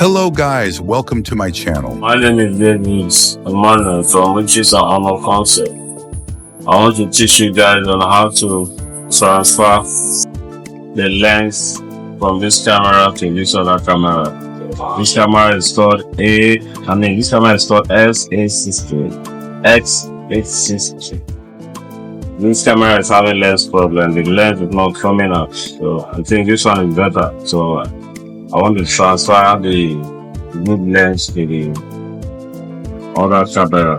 Hello guys, welcome to my channel. My name is Dennis Emmanuel from which is an Armor Concept. I want to teach you guys on how to transfer the lens from this camera to this other camera. This camera is called SA60 X860. This camera is having lens problem. The lens is not coming out, so I think this one is better. So I want to transfer the good lens to the other camera.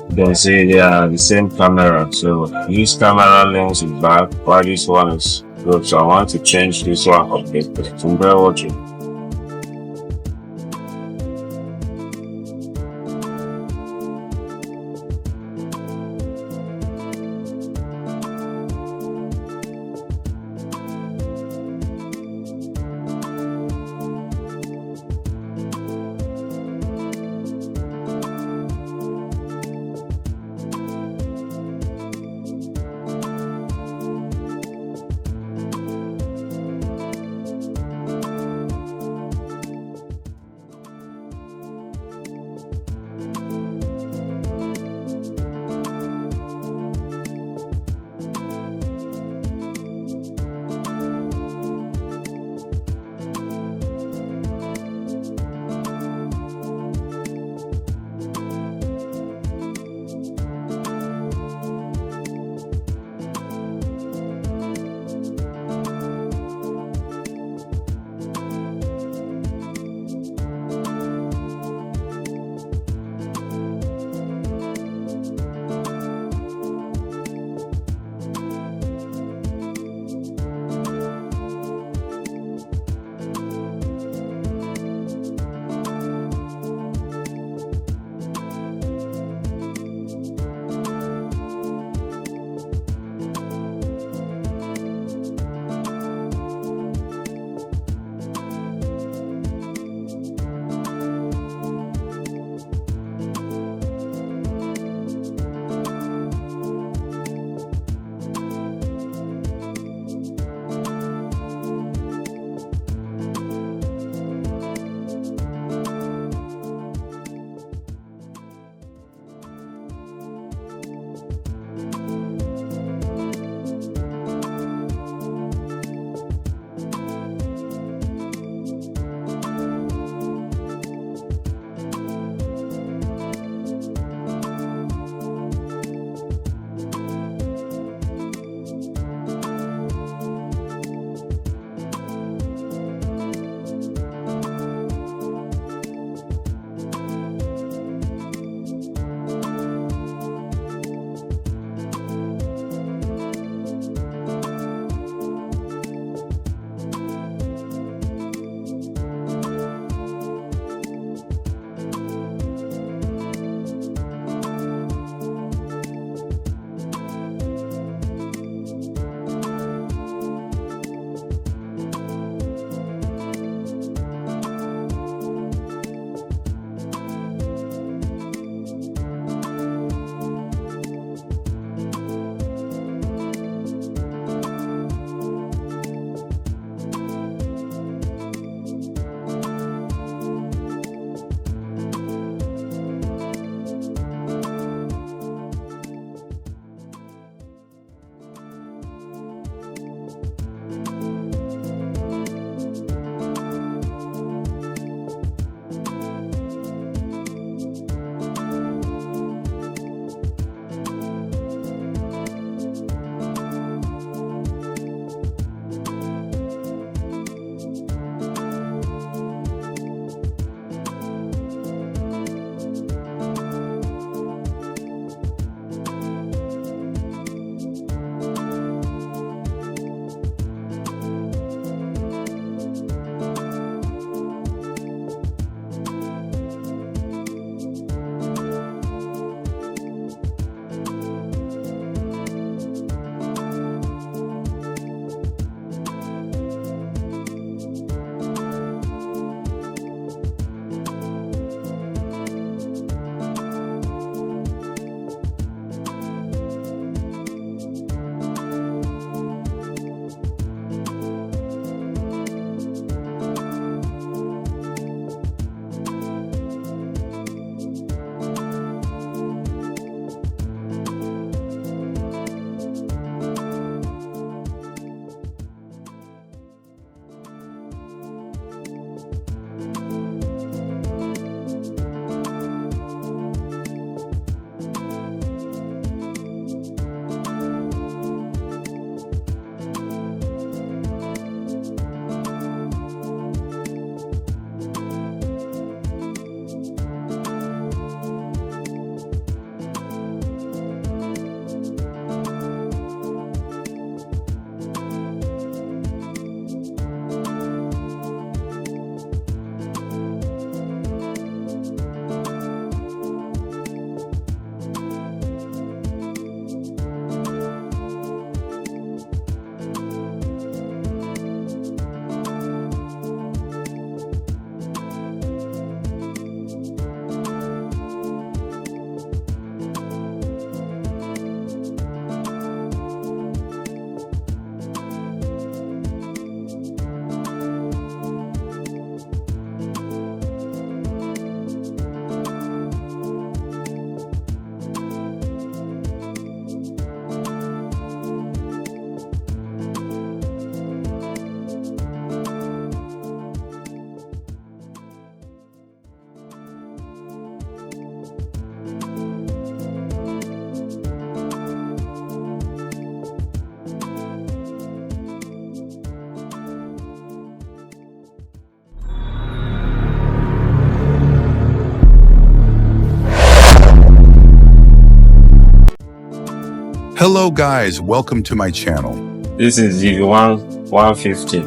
You can see they are the same camera. So this camera lens is bad while this one is good. So I want to change this one up. So bear watching. Hello guys, welcome to my channel. This is the 150.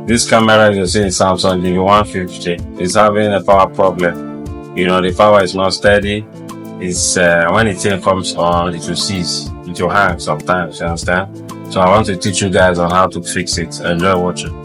This camera you're seeing Samsung DV150 is having a power problem. The power is not steady. It's when it comes on, it will cease. It will hang sometimes, you understand? So I want to teach you guys on how to fix it. Enjoy watching.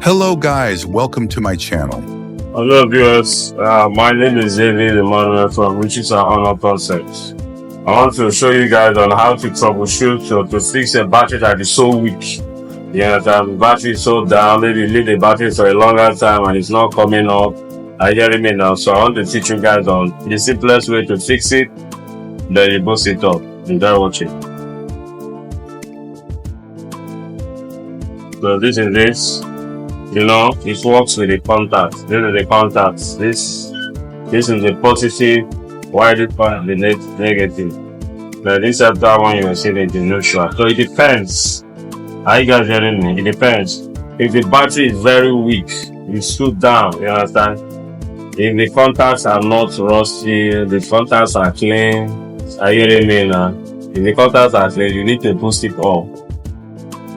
Hello guys, welcome to my channel. Hello viewers, my name is David Emmanuel from Riches and Honor Concepts. I want to show you guys on how to troubleshoot or to fix a battery that is so weak. You understand? The battery is so down, maybe you leave the battery for a longer time and it's not coming up. Are you hearing me now? So I want to teach you guys on the simplest way to fix it. Then you boost it up. Enjoy watching. So this is this. It works with the contacts. This is the contacts. This is the positive, while this one the negative. Now this after one you will see the neutral. So it depends. Are you guys hearing me? It depends. If the battery is very weak, you shoot down. You understand? If the contacts are not rusty, the contacts are clean. Are you hearing me now? If the contacts are clean, you need to boost it up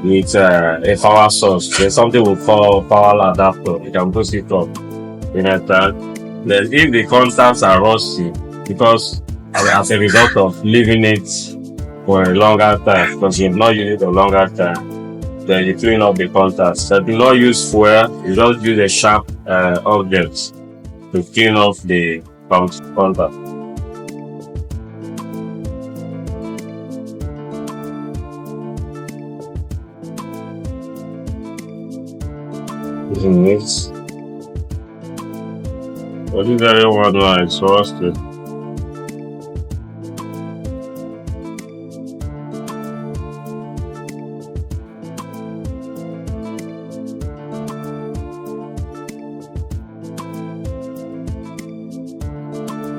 with a power source. There's something we call power adapter. You can boost it up. You understand? Then if the contacts are rusty, because as a result of leaving it for a longer time, because you've not used it a longer time, then you clean up the contacts. So do not use fuel, you just use a sharp object to clean off the contact. Using this. But this very one is rusted.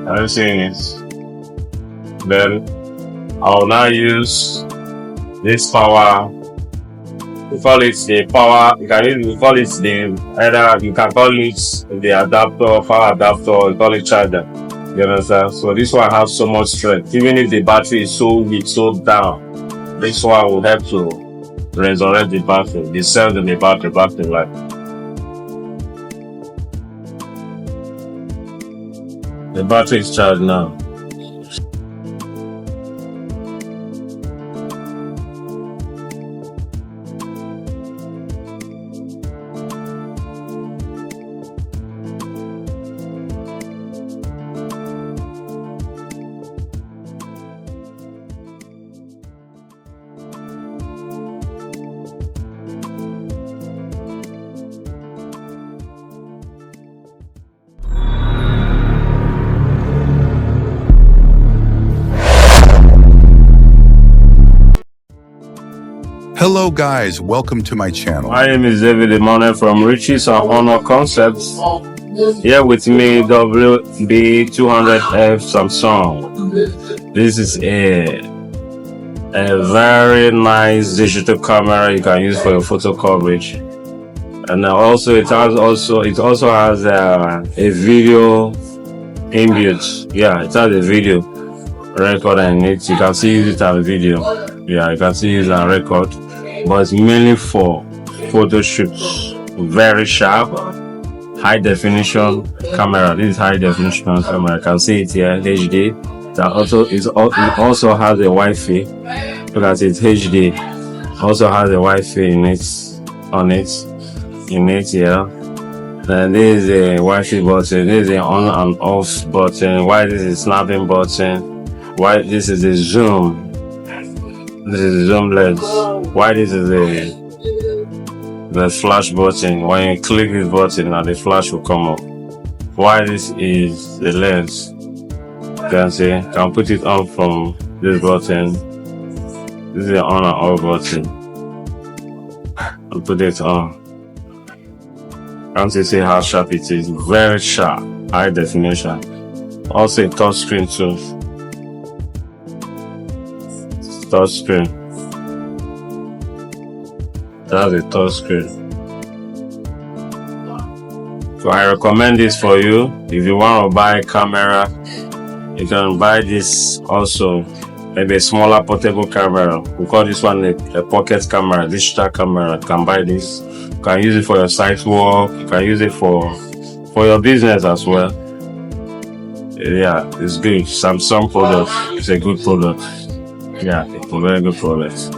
Are you seeing it? Then I'll now use this power. We call it the power. You call it the either you can call it the adapter, power adapter, or you call it charger. You understand? So this one has so much strength. Even if the battery is so weak, so down, this one will help to resurrect the battery, the cells in the battery back to life. The battery is charged now. Hello guys, welcome to my channel. My name is David Emmanuel from Riches and Honor Concepts. Here with me, WB200F Samsung. This is a very nice digital camera you can use for your photo coverage, and also it also has a video inbuilt. Yeah, it has a video recorder in it. You can see it as a video. Yeah, you can see it as a record, but it's mainly for photo shoots. Very sharp, high definition camera. This is high definition camera. You can see it here, HD. It also has a Wi-Fi. Look at it, HD. Also has a Wi-Fi in it here. Then this is a Wi-Fi button. This is an on and off button. Why this is snapping button? Why this is a zoom? This is zoom lens. Why this is the flash button? When you click this button, now the flash will come up. Why this is the lens? You can see, you can put it on from this button. This is the on and off button. I'll put it on. Can't you see how sharp it is? Very sharp, high definition. Also a touch screen too. Touch screen. That's a touch screen. So I recommend this for you. If you want to buy a camera, you can buy this also. Maybe a smaller portable camera. We call this one a pocket camera, digital camera. You can buy this. You can use it for your site work. You can use it for your business as well. Yeah, it's good. Samsung product. It's a good product. Yeah, it's a very good product.